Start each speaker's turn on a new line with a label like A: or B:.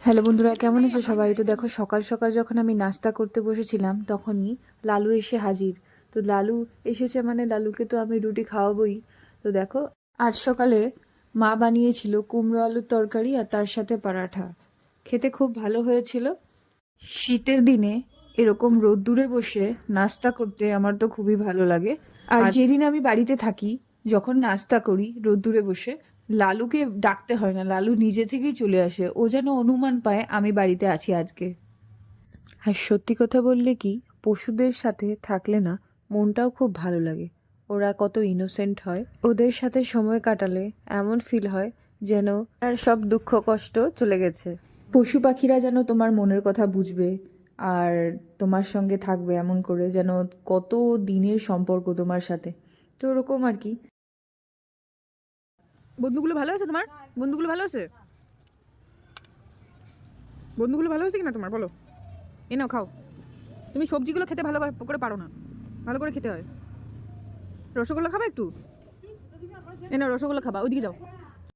A: Hello বন্ধুরা, কেমন আছো সবাই? তো দেখো, সকাল সকাল যখন আমি নাস্তা করতে বসেছিলাম তখনই লালু এসে হাজির। তো লালু এসেছে মানে লালুকে তো আমি রুটি খাওয়াবই। তো দেখো, আজ সকালে মা বানিয়েছিল কুমড়ো আলুর তরকারি আর তার সাথে পরাঠা। খেতে খুব ভালো হয়েছিল। শীতের দিনে এরকম রোদ্দুরে বসে নাস্তা করতে আমার তো খুবই ভালো লাগে। আর যেদিন আমি বাড়িতে থাকি, যখন নাস্তা করি রোদ্দুরে বসে, লালুকে ডাকতে হয় না, লালু নিজে থেকেই চলে আসে। ও যেন অনুমান পায় আমি বাড়িতে আছি আজকে। আর সত্যি কথা বললে কি, পশুদের সাথে থাকলে না মনটাও খুব ভালো লাগে। ওরা কত ইনোসেন্ট হয়, ওদের সাথে সময় কাটালে এমন ফিল হয় যেন আর সব দুঃখ কষ্ট চলে গেছে। পশু পাখিরা যেন তোমার মনের কথা বুঝবে আর তোমার সঙ্গে থাকবে, এমন করে যেন কত দিনের সম্পর্ক তোমার সাথে। তো ওরকম আর কি।
B: বন্ধুগুলো ভালো আছে তোমার? বন্ধুগুলো ভালো আছে? বন্ধুগুলো ভালো আছে কিনা তোমার বলো। এ নাও খাও। তুমি সবজিগুলো খেতে ভালো করে পারো না, ভালো করে খেতে হয়। রসগোল্লা খাবা একটু? এ নাও রসগোল্লা খাবা, ওইদিকে যাও।